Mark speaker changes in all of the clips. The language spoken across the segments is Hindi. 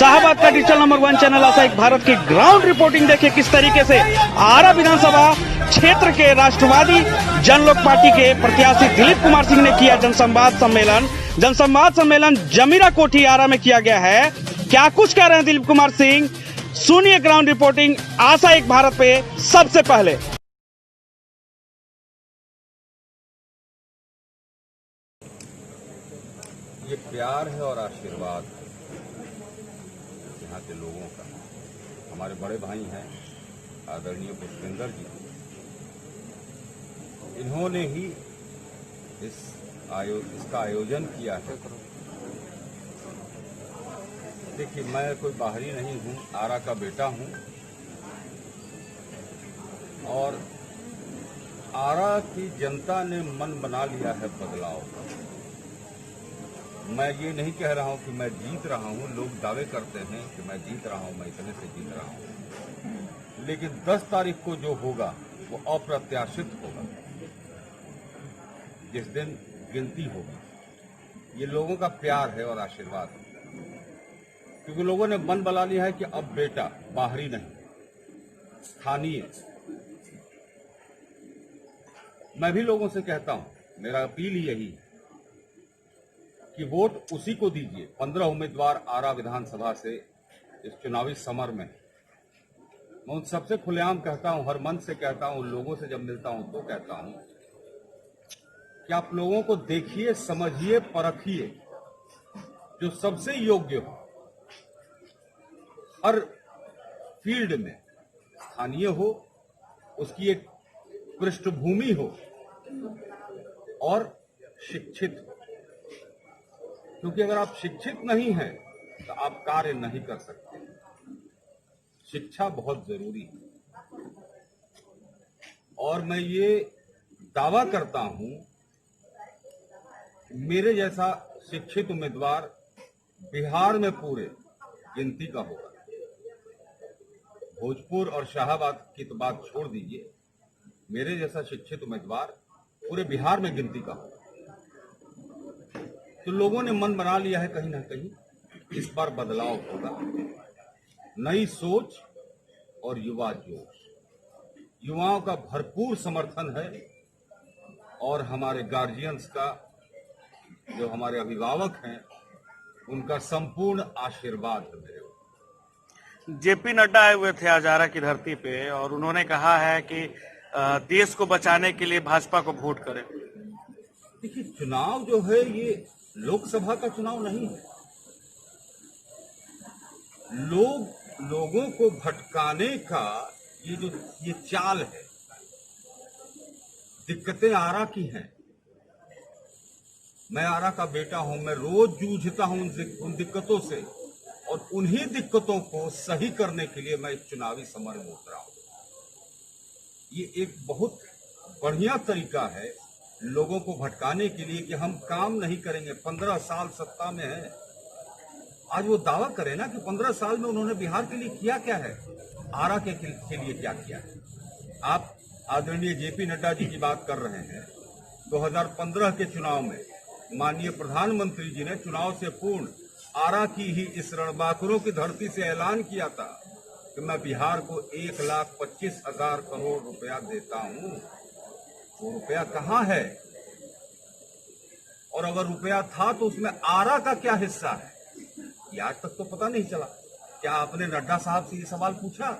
Speaker 1: शाहबाद का डिजिटल नंबर 1 चैनल आशा एक भारत की ग्राउंड रिपोर्टिंग देखिए किस तरीके से आरा विधानसभा क्षेत्र के राष्ट्रवादी जनलोक पार्टी के प्रत्याशी दिलीप कुमार सिंह ने किया जनसंवाद सम्मेलन। जनसंवाद सम्मेलन जमीरा कोठी आरा में किया गया है। क्या कुछ कह रहे हैं दिलीप कुमार सिंह, सुनिए ग्राउंड रिपोर्टिंग आशा एक भारत पे सबसे पहले।
Speaker 2: ये प्यार है और आशीर्वाद यहाँ के लोगों का। हमारे बड़े भाई हैं आदरणीय पुष्पेंद्र जी, इन्होंने ही इसका आयोजन किया है। देखिए, मैं कोई बाहरी नहीं हूँ, आरा का बेटा हूँ और आरा की जनता ने मन बना लिया है बदलाव का। मैं ये नहीं कह रहा हूं कि मैं जीत रहा हूं। लोग दावे करते हैं कि मैं जीत रहा हूं, मैं इतने से जीत रहा हूं, लेकिन 10 तारीख को जो होगा वो अप्रत्याशित होगा, जिस दिन गिनती होगी। ये लोगों का प्यार है और आशीर्वाद है, क्योंकि लोगों ने मन बना लिया है कि अब बेटा बाहरी नहीं, स्थानीय। मैं भी लोगों से कहता हूं, मेरा अपील यही है कि वोट उसी को दीजिए। 15 उम्मीदवार आरा विधानसभा से इस चुनावी समर में। मैं उन सबसे खुलेआम कहता हूं, हर मन से कहता हूं, लोगों से जब मिलता हूं तो कहता हूं कि आप लोगों को देखिए, समझिए, परखिए, जो सबसे योग्य हो हर फील्ड में, स्थानीय हो, उसकी एक पृष्ठभूमि हो और शिक्षित हो। क्योंकि अगर आप शिक्षित नहीं हैं तो आप कार्य नहीं कर सकते। शिक्षा बहुत जरूरी है और मैं ये दावा करता हूं, मेरे जैसा शिक्षित उम्मीदवार बिहार में पूरे गिनती का होगा। भोजपुर और शाहबाद की तो बात छोड़ दीजिए, मेरे जैसा शिक्षित उम्मीदवार पूरे बिहार में गिनती का होगा। तो लोगों ने मन बना लिया है कहीं ना कहीं इस बार बदलाव होगा। नई सोच और युवा जोश, युवाओं का भरपूर समर्थन है और हमारे गार्जियंस का, जो हमारे अभिभावक हैं, उनका संपूर्ण आशीर्वाद है मेरे ऊपर।
Speaker 1: जेपी नड्डा आए हुए थे आज आरा की धरती पे और उन्होंने कहा है कि देश को बचाने के लिए भाजपा को वोट करें।
Speaker 2: देखिए, चुनाव जो है ये लोकसभा का चुनाव नहीं है। लोगों को भटकाने का ये चाल है। दिक्कतें आरा की हैं। मैं आरा का बेटा हूं, मैं रोज जूझता हूं उन दिक्कतों से और उन्हीं दिक्कतों को सही करने के लिए मैं इस चुनावी समर में उतरा हूं। ये एक बहुत बढ़िया तरीका है लोगों को भटकाने के लिए कि हम काम नहीं करेंगे। 15 साल सत्ता में है। आज वो दावा करें ना कि 15 साल में उन्होंने बिहार के लिए किया क्या है, आरा के लिए क्या किया है। आप आदरणीय जेपी नड्डा जी की बात कर रहे हैं। 2015 के चुनाव में माननीय प्रधानमंत्री जी ने चुनाव से पूर्ण आरा की ही इस रणबांकुरों की धरती से ऐलान किया था कि मैं बिहार को 1,25,000 करोड़ रुपया देता हूं। वो रुपया कहां है, और अगर रुपया था तो उसमें आरा का क्या हिस्सा है, ये आज तक तो पता नहीं चला। क्या आपने नड्डा साहब से ये सवाल पूछा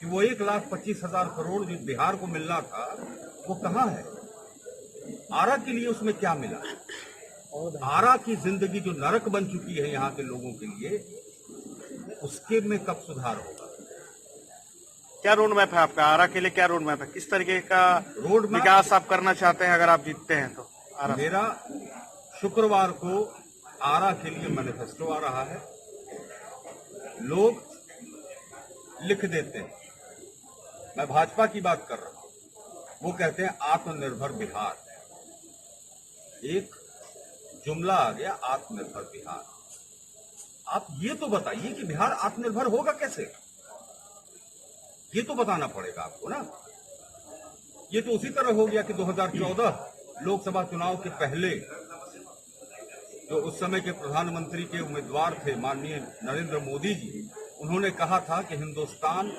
Speaker 2: कि वो 1,25,000 करोड़ जो बिहार को मिलना था वो कहां है? आरा के लिए उसमें क्या मिला? आरा की जिंदगी जो नरक बन चुकी है यहाँ के लोगों के लिए, उसके में कब सुधार होगा?
Speaker 1: क्या रोड मैप है आपका आरा के लिए? क्या रोड मैप है, किस तरीके का
Speaker 2: रोड
Speaker 1: विकास आप करना चाहते हैं अगर आप जीतते हैं तो?
Speaker 2: मेरा शुक्रवार को आरा के लिए मैनिफेस्टो आ रहा है। लोग लिख देते हैं, मैं भाजपा की बात कर रहा हूं। वो कहते हैं आत्मनिर्भर बिहार। एक जुमला आ गया, आत्मनिर्भर बिहार। आप ये तो बताइए कि बिहार आत्मनिर्भर होगा कैसे? ये तो बताना पड़ेगा आपको ना। ये तो उसी तरह हो गया कि 2014 लोकसभा चुनाव के पहले जो उस समय के प्रधानमंत्री के उम्मीदवार थे माननीय नरेंद्र मोदी जी, उन्होंने कहा था कि हिंदुस्तान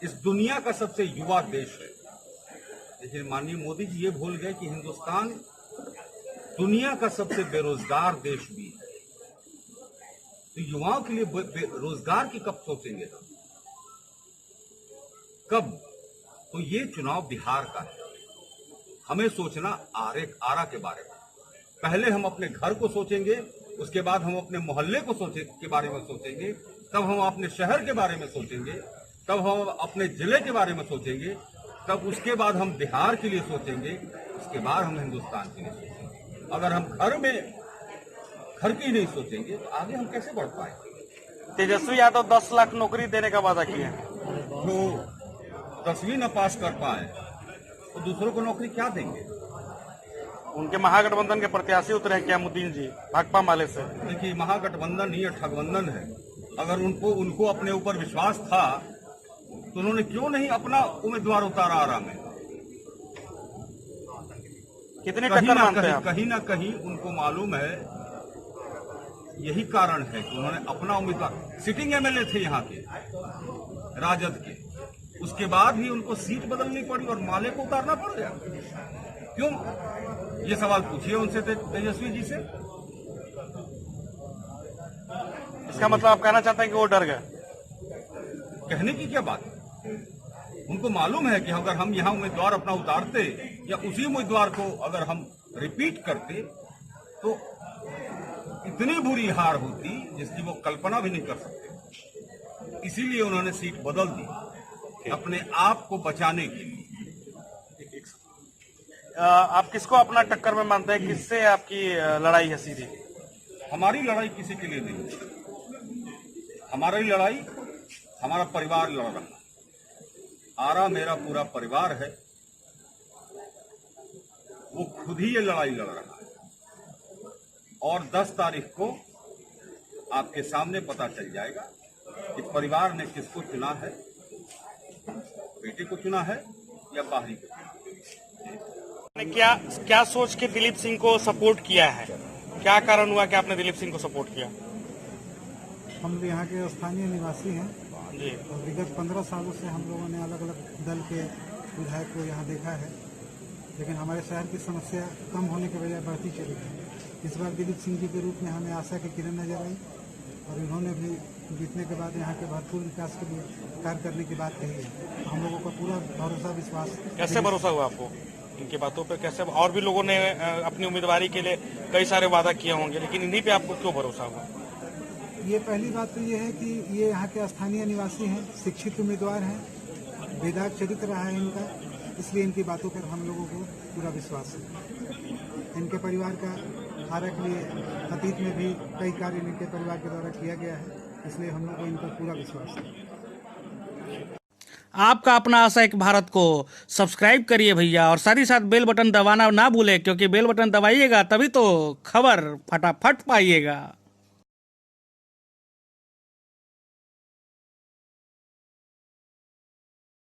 Speaker 2: इस दुनिया का सबसे युवा देश है। लेकिन माननीय मोदी जी ये भूल गए कि हिंदुस्तान दुनिया का सबसे बेरोजगार देश भी है। तो युवाओं के लिए रोजगार की कब सोचेंगे हम? कब? तो ये चुनाव बिहार का है, हमें सोचना आरा के बारे में। पहले हम अपने घर को सोचेंगे, उसके बाद हम अपने मोहल्ले को के बारे में सोचेंगे, तब हम अपने शहर के बारे में सोचेंगे, तब हम अपने जिले के बारे में सोचेंगे, तब उसके बाद हम बिहार के लिए सोचेंगे, उसके बाद हम हिंदुस्तान के लिए सोचेंगे। अगर हम घर की नहीं सोचेंगे तो आगे हम कैसे बढ़ पाएंगे?
Speaker 1: तेजस्वी यादव 10 लाख नौकरी देने का वादा किया है।
Speaker 2: जो 10वीं न पास कर पाए तो दूसरों को नौकरी क्या देंगे?
Speaker 1: उनके महागठबंधन के प्रत्याशी उतरे हैं क्यामुद्दीन जी भाकपा माले से।
Speaker 2: देखिए, महागठबंधन ये ठगबंधन है। अगर उनको अपने ऊपर विश्वास था तो उन्होंने क्यों नहीं अपना उम्मीदवार उतारा आरा में?
Speaker 1: कितनी टक्कर मानते हैं आप?
Speaker 2: कहीं ना कहीं उनको मालूम है, यही कारण है कि उन्होंने अपना उम्मीदवार, सिटिंग एमएलए थे यहाँ के राजद के, उसके बाद भी उनको सीट बदलनी पड़ी और माले को उतारना पड़ गया। क्यों? ये सवाल पूछिए उनसे, तेजस्वी जी से।
Speaker 1: इसका मतलब आप कहना चाहते हैं कि वो डर गए?
Speaker 2: कहने की क्या बात है? उनको मालूम है कि अगर हम यहाँ उम्मीदवार अपना उतारते या उसी उम्मीदवार को अगर हम रिपीट करते तो इतनी बुरी हार होती जिसकी वो कल्पना भी नहीं कर सकते। इसीलिए उन्होंने सीट बदल दी अपने आप को बचाने के लिए।
Speaker 1: आप किसको अपना टक्कर में मानते हैं? किससे आपकी लड़ाई है सीधी?
Speaker 2: हमारी लड़ाई किसी के लिए नहीं। हमारी लड़ाई हमारा परिवार लड़ रहा है। आरा मेरा पूरा परिवार है, वो खुद ही ये लड़ाई लड़ रहा है। और 10 तारीख को आपके सामने पता चल जाएगा कि परिवार ने किसको चुना है, बेटे को चुना है या बाहरी को चुना है। क्या सोच के दिलीप सिंह को सपोर्ट किया है? क्या कारण हुआ कि आपने दिलीप सिंह को सपोर्ट किया?
Speaker 3: हम यहाँ के स्थानीय निवासी हैं
Speaker 1: जी।
Speaker 3: और विगत 15 सालों से हम लोगों ने अलग अलग दल के विधायक को यहाँ देखा है, लेकिन हमारे शहर की समस्या कम होने के बजाय बढ़ती चली गई। इस बार दिलीप सिंह जी के रूप में हमें आशा की किरण नजर आई और इन्होंने भी जीतने के बाद यहाँ के भरपूर विकास के लिए कार्य करने की बात कही है। हम लोगों का पूरा भरोसा विश्वास।
Speaker 1: कैसे भरोसा हुआ आपको इनकी बातों पर? कैसे? और भी लोगों ने अपनी उम्मीदवारी के लिए कई सारे वादा किए होंगे, लेकिन इन्हीं पे आपको क्यों भरोसा हुआ?
Speaker 3: ये पहली बात तो ये है कि ये यहाँ के स्थानीय निवासी हैं, शिक्षित उम्मीदवार हैं, वेदांत चरित्र रहा है इनका, इसलिए इनकी बातों पर हम लोगों को पूरा विश्वास है। इनके परिवार का आरा के लिए अतीत में भी कई कार्य इनके परिवार के द्वारा किया गया है, इसलिए हम लोग को इन पर पूरा विश्वास है।
Speaker 1: आपका अपना आशा एक भारत को सब्सक्राइब करिए भैया, और साथ ही साथ बेल बटन दबाना ना भूलें, क्योंकि बेल बटन दबाइएगा तभी तो खबर फटाफट पाइएगा।